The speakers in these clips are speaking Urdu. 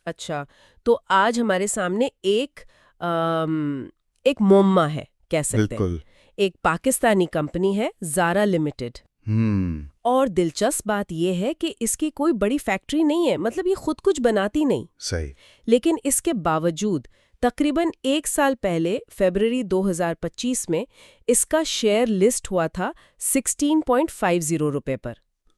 اچھا، تو آج ہمارے سامنے ایک معمہ ہے کہہ سکتے ہیں. بالکل. ایک پاکستانی کمپنی ہے زارا لمیٹڈ. ہم اور دلچسپ بات یہ ہے کہ اس کی کوئی بڑی فیکٹری نہیں ہے، مطلب یہ خود کچھ بناتی نہیں. صحیح. لیکن اس کے باوجود تقریباً 1 سال پہلے فیبروری 2025 میں اس کا شیئر لسٹ ہوا تھا 16.50 روپے پر.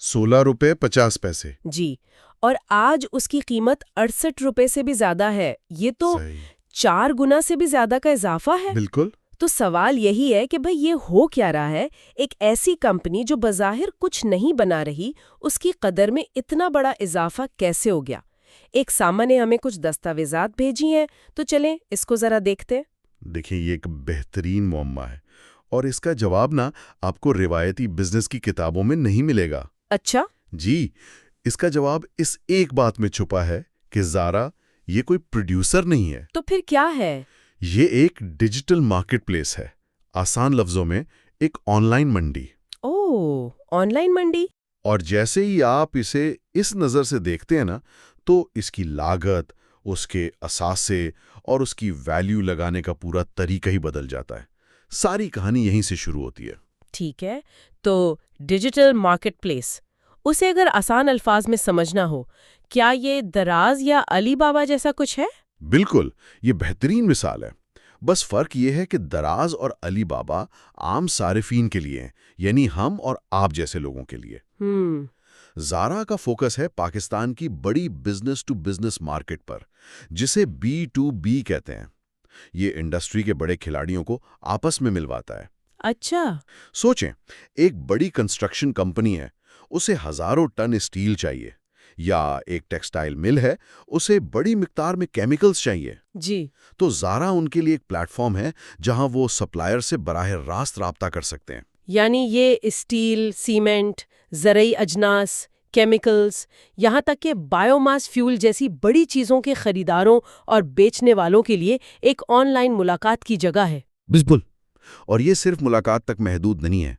16 روپے 50 پیسے. جی، اور آج اس کی قیمت 68 روپے سے بھی زیادہ ہے. یہ تو صحیح. 4 گنا سے بھی زیادہ کا اضافہ ہے. بالکل. تو سوال یہی ہے کہ بھئی یہ ہو کیا رہا ہے؟ ایک ایسی کمپنی جو بظاہر کچھ نہیں بنا رہی، اس کی قدر میں اتنا بڑا اضافہ کیسے ہو گیا؟ ایک سامع نے ہمیں کچھ دستاویزات بھیجی ہیں، تو چلیں اس کو ذرا دیکھتے. دیکھیں، یہ ایک بہترین معمہ ہے اور اس کا جواب نا آپ کو روایتی بزنس کی کتابوں میں نہیں ملے گا. اچھا؟ جی، اس کا جواب اس ایک بات میں چھپا ہے کہ زارا یہ کوئی پروڈیوسر نہیں ہے. تو پھر کیا ہے؟ یہ ایک ڈیجیٹل مارکیٹ پلیس ہے. آسان لفظوں میں ایک آن لائن منڈی. اوہ، آن لائن منڈی؟ اور جیسے ہی آپ اسے اس نظر سے دیکھتے ہیں نا، تو اس کی لاگت، اس کے اثاثے اور اس کی ویلیو لگانے کا پورا طریقہ ہی بدل جاتا ہے. ساری کہانی یہیں سے شروع ہوتی ہے. ٹھیک ہے، تو ڈیجیٹل مارکیٹ پلیس، اسے اگر آسان الفاظ میں سمجھنا ہو، کیا یہ دراز یا علی بابا جیسا کچھ ہے؟ بالکل، یہ بہترین مثال ہے. بس فرق یہ ہے کہ دراز اور علی بابا عام صارفین کے لیے ہیں، یعنی ہم اور آپ جیسے لوگوں کے لیے. زارا کا فوکس ہے پاکستان کی بڑی بزنس ٹو بزنس مارکیٹ پر، جسے B2B کہتے ہیں. یہ انڈسٹری کے بڑے کھلاڑیوں کو آپس میں ملواتا ہے. اچھا. سوچیں، ایک بڑی کنسٹرکشن کمپنی ہے، اسے ہزاروں ٹن اسٹیل چاہیے. یا ایک ٹیکسٹائل مل ہے، اسے بڑی مقدار میں کیمیکلز چاہیے. جی. تو زارا ان کے لیے ایک پلیٹ فارم ہے جہاں وہ سپلائر سے براہ راست رابطہ کر سکتے ہیں. یعنی یہ اسٹیل، سیمنٹ، زرعی اجناس، کیمیکلز، یہاں تک کہ بائیو ماس فیول جیسی بڑی چیزوں کے خریداروں اور بیچنے والوں کے لیے ایک آن لائن ملاقات کی جگہ ہے. بالکل. اور یہ صرف ملاقات تک محدود نہیں ہے.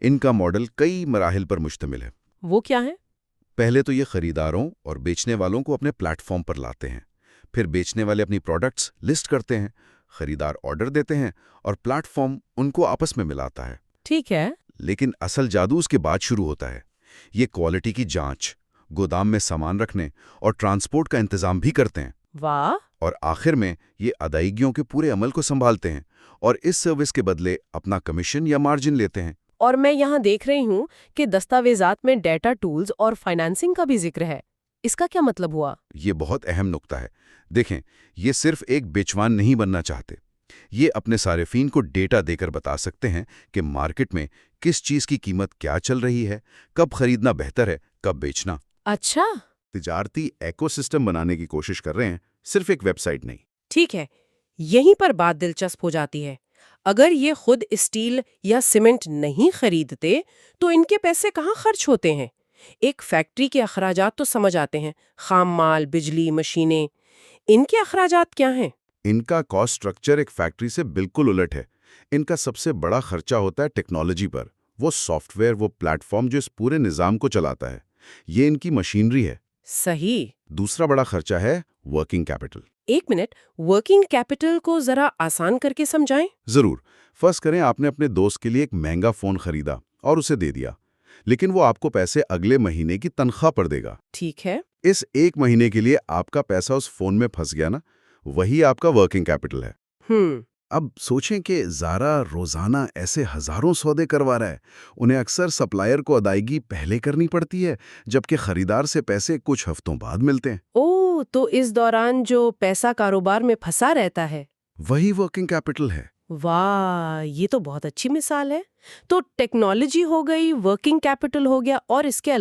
ان کا ماڈل کئی مراحل پر مشتمل ہے. وہ کیا ہے؟ پہلے تو یہ خریداروں اور بیچنے والوں کو اپنے پلیٹ فارم پر لاتے ہیں. پھر بیچنے والے اپنی پروڈکٹس لسٹ کرتے ہیں، خریدار آرڈر دیتے ہیں اور پلیٹ فارم ان کو آپس میں ملاتا ہے. ٹھیک ہے. لیکن اصل جادو اس کے بعد شروع ہوتا ہے. یہ کوالٹی کی جانچ، گودام میں سامان رکھنے اور ٹرانسپورٹ کا انتظام بھی کرتے ہیں. واہ. اور آخر میں یہ ادائیگیوں کے پورے عمل کو سنبھالتے ہیں اور اس سروس کے بدلے اپنا کمیشن یا مارجن لیتے ہیں. اور میں یہاں دیکھ رہی ہوں کہ دستاویزات میں ڈیٹا ٹولز اور فائنانسنگ کا بھی ذکر ہے. اس کا کیا مطلب ہوا؟ یہ بہت اہم نکتہ ہے. دیکھیں، یہ صرف ایک بیچوان نہیں بننا چاہتے. یہ اپنے صارفین کو ڈیٹا دے کر بتا سکتے ہیں کہ مارکیٹ میں کس چیز کی قیمت کیا چل رہی ہے، کب خریدنا بہتر ہے، کب بیچنا. اچھا. تجارتی ایکو سسٹم بنانے کی کوشش کر رہے ہیں، صرف ایک ویب سائٹ نہیں. ٹھیک ہے، یہیں پر بات دلچسپ ہو جاتی ہے. اگر یہ خود اسٹیل یا سیمنٹ نہیں خریدتے تو ان کے پیسے کہاں خرچ ہوتے ہیں؟ ایک فیکٹری کے اخراجات تو سمجھ آتے ہیں، خام مال، بجلی، مشینیں. ان کے اخراجات کیا ہیں؟ ان کا کاسٹ سٹرکچر ایک فیکٹری سے بالکل الٹ ہے. ان کا سب سے بڑا خرچہ ہوتا ہے ٹیکنالوجی پر. وہ سافٹ ویئر، وہ پلیٹ فارم جو اس پورے نظام کو چلاتا ہے، یہ ان کی مشینری ہے. صحیح. دوسرا بڑا خرچہ ہے ورکنگ کیپٹل. ایک منٹ، ورکنگ کیپٹل کو ذرا آسان کر کے سمجھائیں. ضرور. فرض کریں آپ نے اپنے دوست کے لیے ایک مہنگا فون خریدا اور اسے دے دیا، لیکن وہ آپ کو پیسے اگلے مہینے کی تنخواہ پر دے گا. ٹھیک ہے. اس ایک مہینے کے لیے آپ کا پیسہ اس فون میں پھنس گیا نا، وہی آپ کا ورکنگ کیپٹل ہے. اب سوچیں کہ زارا روزانہ ایسے ہزاروں سودے کروا رہا ہے. انہیں اکثر سپلائر کو ادائیگی پہلے کرنی پڑتی ہے، جبکہ خریدار سے پیسے کچھ ہفتوں بعد ملتے ہیں. تو اس دوران جو پیسہ کاروبار میں پھنسا رہتا ہے، وہی ورکنگ کیپٹل ہے. واہ، یہ تو بہت اچھی مثال ہے. تو ٹیکنالوجی ہو گئی، ورکنگ کیپٹل ہو گیا، اور اس کے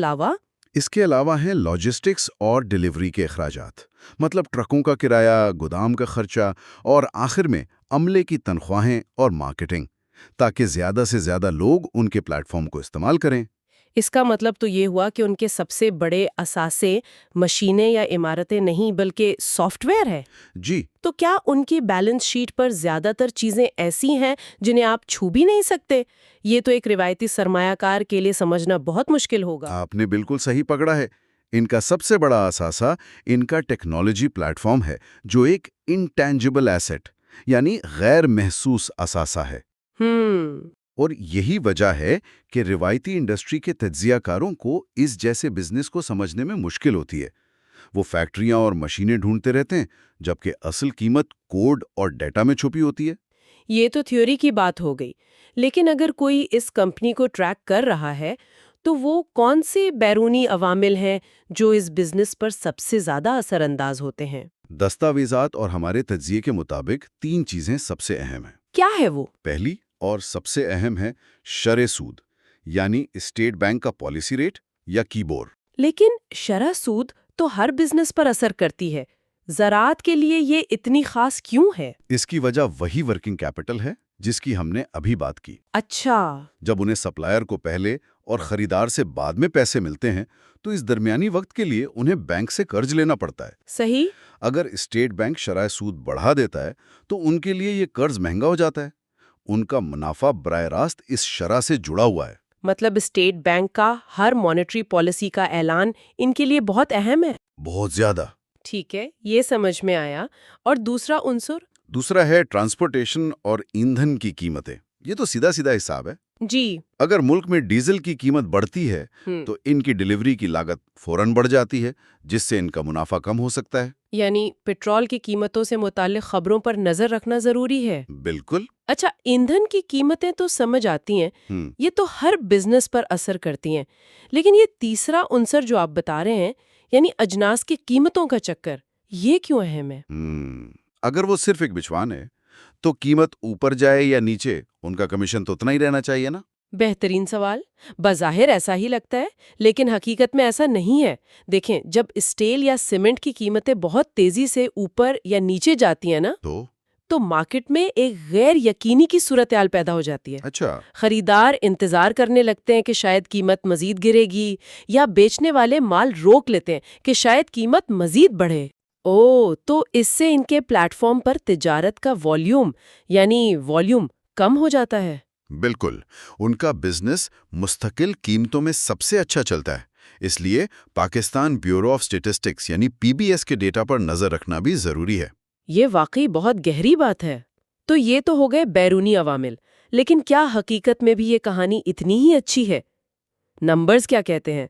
علاوہ ہیں لاجسٹکس اور ڈیلیوری کے اخراجات. مطلب ٹرکوں کا کرایہ، گودام کا خرچہ اور آخر میں عملے کی تنخواہیں اور مارکیٹنگ، تاکہ زیادہ سے زیادہ لوگ ان کے پلیٹ فارم کو استعمال کریں. اس کا مطلب تو یہ ہوا کہ ان کے سب سے بڑے اثاثے مشینیں یا عمارتیں نہیں بلکہ سافٹ ویئر ہے. جی. تو کیا ان کی بیلنس شیٹ پر زیادہ تر چیزیں ایسی ہیں جنہیں آپ چھو بھی نہیں سکتے؟ یہ تو ایک روایتی سرمایہ کار کے لیے سمجھنا بہت مشکل ہوگا. آپ نے بالکل صحیح پکڑا ہے. ان کا سب سے بڑا اثاثہ ان کا ٹیکنالوجی پلیٹ فارم ہے، جو ایک انٹینجبل ایسٹ یعنی غیر محسوس اثاثہ ہے۔ اور یہی وجہ ہے کہ روایتی انڈسٹری کے تجزیہ کاروں کو اس جیسے بزنس کو سمجھنے میں مشکل ہوتی ہے۔ وہ فیکٹریاں اور مشینیں ڈھونڈتے رہتے ہیں، جبکہ اصل قیمت کوڈ اور ڈیٹا میں چھپی ہوتی ہے۔ یہ تو تھیوری کی بات ہو گئی، لیکن اگر کوئی اس کمپنی کو ٹریک کر رہا ہے تو وہ کون سے بیرونی عوامل ہیں جو اس بزنس پر سب سے زیادہ اثر انداز ہوتے ہیں؟ دستاویزات اور ہمارے تجزیے کے مطابق 3 چیزیں سب سے اہم ہیں۔ کیا ہے وہ؟ پہلی اور سب سے اہم ہے شرح سود، یعنی اسٹیٹ بینک کا پالیسی ریٹ یا کیبور۔ لیکن شرح سود تو ہر بزنس پر اثر کرتی ہے، زراعت کے لیے یہ اتنی خاص کیوں ہے؟ اس کی وجہ وہی ورکنگ کیپٹل ہے جس کی ہم نے ابھی بات کی۔ اچھا، جب انہیں سپلائر کو پہلے اور خریدار سے بعد میں پیسے ملتے ہیں تو اس درمیانی وقت کے لیے انہیں بینک سے قرض لینا پڑتا ہے۔ صحیح۔ اگر اسٹیٹ بینک شرح سود بڑھا دیتا ہے تو ان کے لیے یہ قرض مہنگا ہو جاتا ہے۔ ان کا منافع براہ راست اس شرح سے جڑا ہوا ہے۔ مطلب اسٹیٹ بینک کا ہر مانیٹری پالیسی کا اعلان ان کے لیے بہت اہم ہے۔ بہت زیادہ۔ ٹھیک ہے، یہ سمجھ میں آیا۔ اور دوسرا عنصر؟ دوسرا ہے ٹرانسپورٹیشن اور ایندھن کی قیمتیں۔ یہ تو سیدھا سیدھا حساب ہے۔ جی۔ اگر ملک میں ڈیزل کی قیمت بڑھتی ہے تو ان کی ڈیلیوری کی لاگت فوراً بڑھ جاتی ہے، جس سے ان کا منافع کم ہو سکتا ہے۔ یعنی پٹرول کی قیمتوں سے متعلق خبروں پر نظر رکھنا ضروری ہے۔ بالکل۔ اچھا، ایندھن کی قیمتیں تو سمجھ آتی ہیں، یہ تو ہر بزنس پر اثر کرتی ہیں، لیکن یہ تیسرا عنصر جو آپ بتا رہے ہیں، یعنی اجناس کی قیمتوں کا چکر، یہ کیوں اہم ہے؟ اگر وہ صرف ایک بچوان ہے تو قیمت اوپر جائے یا نیچے ان کا کمیشن تو اتنا ہی رہنا چاہیے نا۔ بہترین سوال۔ بظاہر ایسا ہی لگتا ہے، لیکن حقیقت میں ایسا نہیں ہے۔ دیکھیں، جب اسٹیل یا سیمنٹ کی قیمتیں بہت تیزی سے اوپر یا نیچے جاتی ہیں نا تو مارکیٹ میں ایک غیر یقینی کی صورتحال پیدا ہو جاتی ہے۔ اچھا۔ خریدار انتظار کرنے لگتے ہیں کہ شاید قیمت مزید گرے گی، یا بیچنے والے مال روک لیتے ہیں کہ شاید قیمت مزید بڑھے۔ تو اس سے ان کے پلیٹ فارم پر تجارت کا والیوم کم ہو جاتا ہے۔ بالکل، ان کا بزنس مستقل قیمتوں میں سب سے اچھا چلتا ہے۔ اس لیے پاکستان بیورو آف اسٹیٹسٹکس یعنی PBS کے ڈیٹا پر نظر رکھنا بھی ضروری ہے۔ یہ واقعی بہت گہری بات ہے۔ تو یہ تو ہو گئے بیرونی عوامل، لیکن کیا حقیقت میں بھی یہ کہانی اتنی ہی اچھی ہے؟ نمبرز کیا کہتے ہیں؟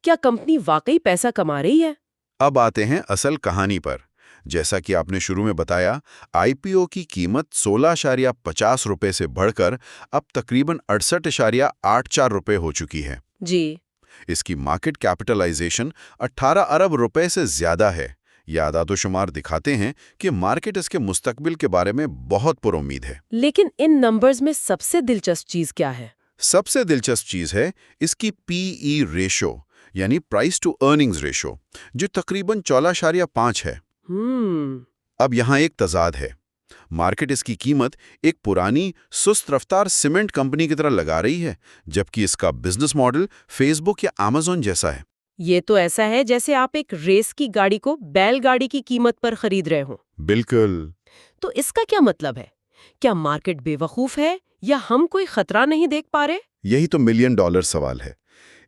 کیا کمپنی واقعی پیسہ کما رہی ہے؟ اب آتے ہیں اصل کہانی پر۔ جیسا کہ آپ نے شروع میں بتایا، IPO کی قیمت 16.50 روپے سے بڑھ کر اب تقریباً 68.84 روپے ہو چکی ہے۔ جی۔ اس کی مارکیٹ کیپٹلائزیشن 18 ارب روپے سے زیادہ ہے۔ یہ اعداد و شمار دکھاتے ہیں کہ مارکیٹ اس کے مستقبل کے بارے میں بہت پر امید ہے۔ لیکن ان نمبرز میں سب سے دلچسپ چیز کیا ہے؟ سب سے دلچسپ چیز ہے اس کی PE ریشو یعنی پرائس ٹو ارننگز ریشو، جو تقریباً 14.5 ہے۔ اب یہاں ایک تضاد ہے۔ مارکیٹ اس کی قیمت ایک پرانی سست رفتار سیمنٹ کمپنی کی طرح لگا رہی ہے، جبکہ اس کا بزنس ماڈل فیس بک یا Amazon جیسا ہے۔ یہ تو ایسا ہے جیسے آپ ایک ریس کی گاڑی کو بیل گاڑی کی قیمت پر خرید رہے ہوں۔ بالکل۔ تو اس کا کیا مطلب ہے؟ کیا مارکیٹ بے وقوف ہے یا ہم کوئی خطرہ نہیں دیکھ پا رہے؟ یہی تو $1 ملین سوال ہے۔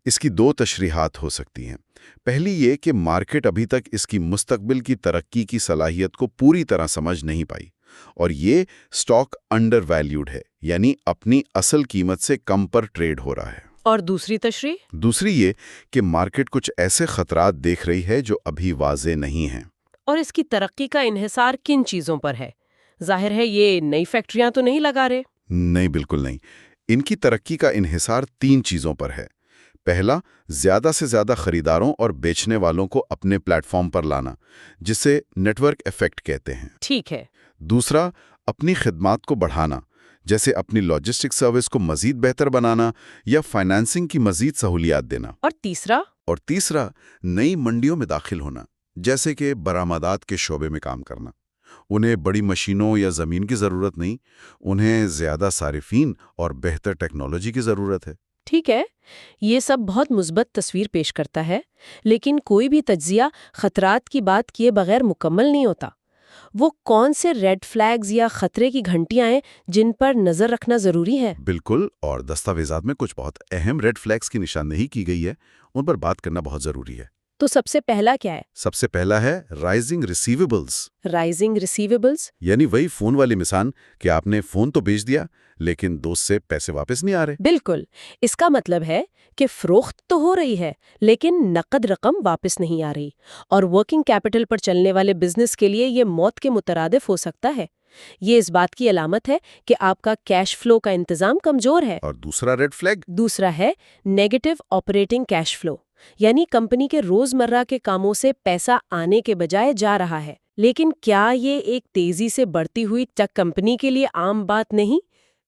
اس کی 2 تشریحات ہو سکتی ہیں۔ پہلی یہ کہ مارکیٹ ابھی تک اس کی مستقبل کی ترقی کی صلاحیت کو پوری طرح سمجھ نہیں پائی، اور یہ سٹاک انڈر ویلیوڈ ہے، یعنی اپنی اصل قیمت سے کم پر ٹریڈ ہو رہا ہے۔ اور دوسری تشریح؟ دوسری یہ کہ مارکیٹ کچھ ایسے خطرات دیکھ رہی ہے جو ابھی واضح نہیں ہیں۔ اور اس کی ترقی کا انحصار کن چیزوں پر ہے؟ ظاہر ہے یہ نئی فیکٹریاں تو نہیں لگا رہے؟ نہیں، بالکل نہیں۔ ان کی ترقی کا انحصار 3 چیزوں پر ہے۔ پہلا، زیادہ سے زیادہ خریداروں اور بیچنے والوں کو اپنے پلیٹ فارم پر لانا، جسے نیٹ ورک ایفیکٹ کہتے ہیں۔ ٹھیک ہے۔ دوسرا، اپنی خدمات کو بڑھانا، جیسے اپنی لاجسٹک سروس کو مزید بہتر بنانا یا فائنانسنگ کی مزید سہولیات دینا۔ اور تیسرا، نئی منڈیوں میں داخل ہونا، جیسے کہ برآمدات کے شعبے میں کام کرنا۔ انہیں بڑی مشینوں یا زمین کی ضرورت نہیں، انہیں زیادہ صارفین اور بہتر ٹیکنالوجی کی ضرورت ہے۔ ٹھیک ہے، یہ سب بہت مثبت تصویر پیش کرتا ہے، لیکن کوئی بھی تجزیہ خطرات کی بات کیے بغیر مکمل نہیں ہوتا۔ وہ کون سے ریڈ فلیگز یا خطرے کی گھنٹیاں ہیں جن پر نظر رکھنا ضروری ہے؟ بالکل، اور دستاویزات میں کچھ بہت اہم ریڈ فلیگز کی نشاندہی کی گئی ہے، ان پر بات کرنا بہت ضروری ہے۔ تو سب سے پہلا کیا ہے؟ سب سے پہلا ہے رائزنگ ریسیویبلز، رائزنگ ریسیویبلز؟ یعنی وہی فون والی مثال کہ آپ نے فون تو بیچ دیا لیکن دوست سے پیسے واپس نہیں آ رہے۔ بالکل، اس کا مطلب ہے کہ فروخت تو ہو رہی ہے لیکن نقد رقم واپس نہیں آ رہی، اور ورکنگ کیپٹل پر چلنے والے بزنس کے لیے یہ موت کے مترادف ہو سکتا ہے۔ یہ اس بات کی علامت ہے کہ آپ کا کیش فلو کا انتظام کمزور ہے۔ اور دوسرا ریڈ فلیگ؟ دوسرا ہے نیگیٹو آپریٹنگ کیش فلو، یعنی کمپنی کے روزمرہ کے کاموں سے پیسہ آنے کے بجائے جا رہا ہے۔ لیکن کیا یہ ایک تیزی سے بڑھتی ہوئی ٹیک کمپنی کے لیے عام بات نہیں؟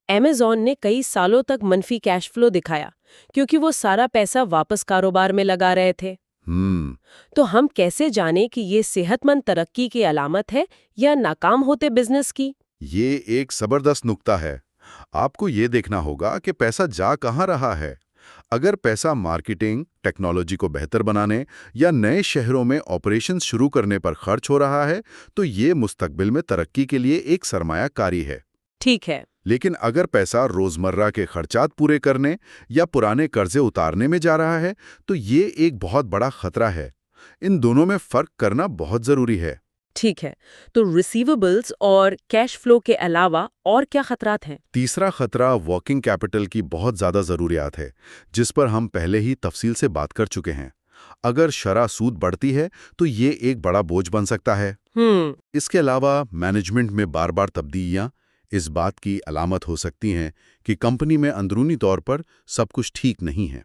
ایمیزون نے کئی سالوں تک منفی کیش فلو دکھایا کیونکہ وہ سارا پیسہ واپس کاروبار میں لگا رہے تھے۔ تو ہم کیسے جانیں کہ یہ صحت مند ترقی کی علامت ہے یا ناکام ہوتے بزنس کی؟ یہ ایک زبردست نکتہ ہے۔ آپ کو یہ دیکھنا ہوگا کہ پیسہ جا کہاں رہا ہے۔ اگر پیسہ مارکیٹنگ، ٹیکنالوجی کو بہتر بنانے یا نئے شہروں میں آپریشنز شروع کرنے پر خرچ ہو رہا ہے تو یہ مستقبل میں ترقی کے لیے ایک سرمایہ کاری ہے۔ ٹھیک ہے۔ لیکن اگر پیسہ روزمرہ کے خرچات پورے کرنے یا پرانے قرضے اتارنے میں جا رہا ہے تو یہ ایک بہت بڑا خطرہ ہے۔ ان دونوں میں فرق کرنا بہت ضروری ہے۔ ٹھیک ہے، تو ریسیویبلز اور کیش فلو کے علاوہ اور کیا خطرات ہیں؟ تیسرا خطرہ ورکنگ کیپٹل کی بہت زیادہ ضروریات ہے، جس پر ہم پہلے ہی تفصیل سے بات کر چکے ہیں۔ اگر شرح سود بڑھتی ہے تو یہ ایک بڑا بوجھ بن سکتا ہے۔ اس کے علاوہ مینجمنٹ میں بار بار تبدیلیاں اس بات کی علامت ہو سکتی ہیں کہ کمپنی میں اندرونی طور پر سب کچھ ٹھیک نہیں ہے۔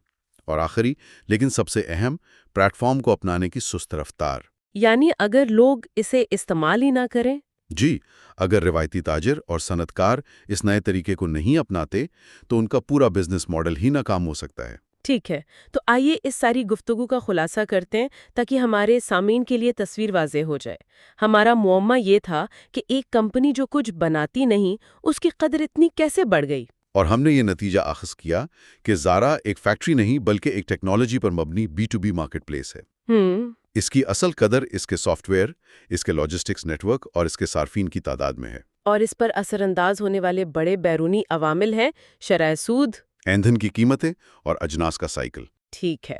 اور آخری لیکن سب سے اہم، پلیٹ فارم کو اپنانے کی سست رفتار۔ یعنی اگر لوگ اسے استعمال ہی نہ کریں؟ جی، اگر روایتی تاجر اور صنعت کار اس نئے طریقے کو نہیں اپناتے تو ان کا پورا بزنس ماڈل ہی ناکام ہو سکتا ہے۔ ٹھیک ہے، تو آئیے اس ساری گفتگو کا خلاصہ کرتے ہیں تاکہ ہمارے سامعین کے لیے تصویر واضح ہو جائے۔ ہمارا معمہ یہ تھا کہ ایک کمپنی جو کچھ بناتی نہیں، اس کی قدر اتنی کیسے بڑھ گئی؟ اور ہم نے یہ نتیجہ اخذ کیا کہ زارا ایک فیکٹری نہیں بلکہ ایک ٹیکنالوجی پر مبنی B2B مارکیٹ پلیس ہے۔ اس کی اصل قدر اس کے سافٹ ویئر، اس کے لاجسٹکس نیٹ ورک اور اس کے صارفین کی تعداد میں ہے۔ اور اس پر اثر انداز ہونے والے بڑے بیرونی عوامل ہیں، شرح سود، ایندھن کی قیمتیں اور اجناس کا سائیکل۔ ٹھیک ہے۔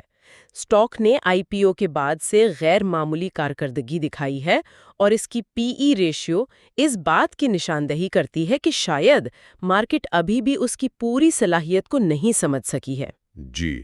اسٹاک نے IPO کے بعد سے غیر معمولی کارکردگی دکھائی ہے اور اس کی PE ریشیو اس بات کی نشاندہی کرتی ہے کہ شاید مارکیٹ ابھی بھی اس کی پوری صلاحیت کو نہیں سمجھ سکی ہے۔ جی،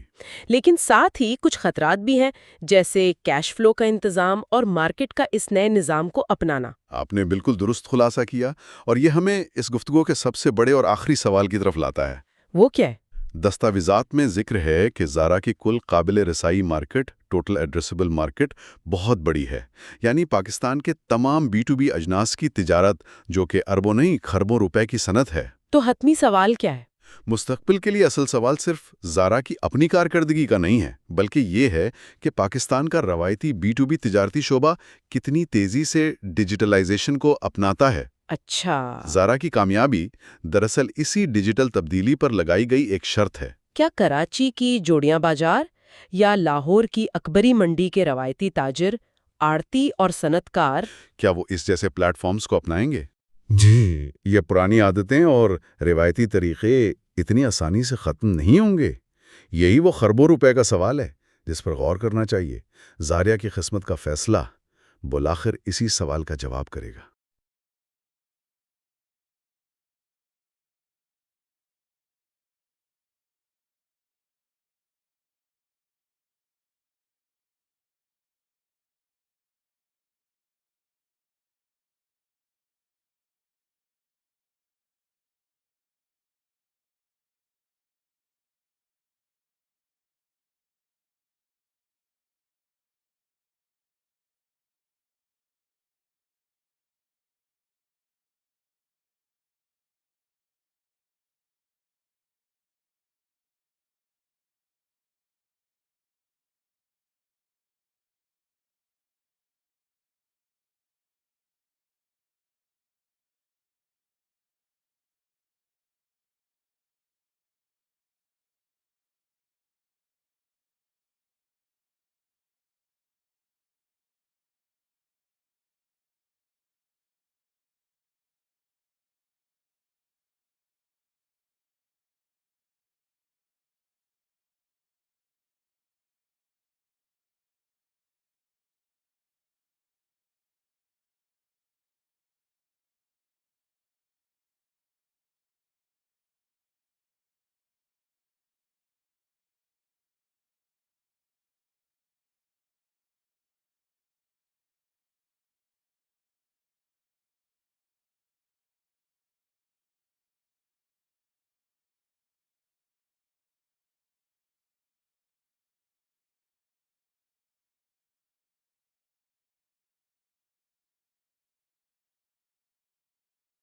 لیکن ساتھ ہی کچھ خطرات بھی ہیں، جیسے کیش فلو کا انتظام اور مارکیٹ کا اس نئے نظام کو اپنانا۔ آپ نے بالکل درست خلاصہ کیا، اور یہ ہمیں اس گفتگو کے سب سے بڑے اور آخری سوال کی طرف لاتا ہے۔ وہ کیا ہے؟ دستاویزات میں ذکر ہے کہ زارا کی کل قابل رسائی مارکیٹ، ٹوٹل ایڈریسبل مارکیٹ، بہت بڑی ہے۔ یعنی پاکستان کے تمام B2B اجناس کی تجارت، جو کہ اربوں نہیں خربوں روپے کی صنعت ہے۔ تو حتمی سوال کیا ہے؟ مستقبل کے لیے اصل سوال صرف زارا کی اپنی کارکردگی کا نہیں ہے، بلکہ یہ ہے کہ پاکستان کا روایتی B2B تجارتی شعبہ کتنی تیزی سے ڈیجیٹلائزیشن کو اپناتا ہے۔ اچھا، زارا کی کامیابی دراصل اسی ڈیجیٹل تبدیلی پر لگائی گئی ایک شرط ہے۔ کیا کراچی کی جوڑیاں بازار یا لاہور کی اکبری منڈی کے روایتی تاجر، آڑتی اور صنعت کار، کیا وہ اس جیسے پلیٹ فارمز کو اپنائیں گے؟ جی، یہ پرانی عادتیں اور روایتی طریقے اتنی آسانی سے ختم نہیں ہوں گے۔ یہی وہ خربوں روپے کا سوال ہے جس پر غور کرنا چاہیے۔ زاریہ کی قسمت کا فیصلہ بالآخر اسی سوال کا جواب کرے گا۔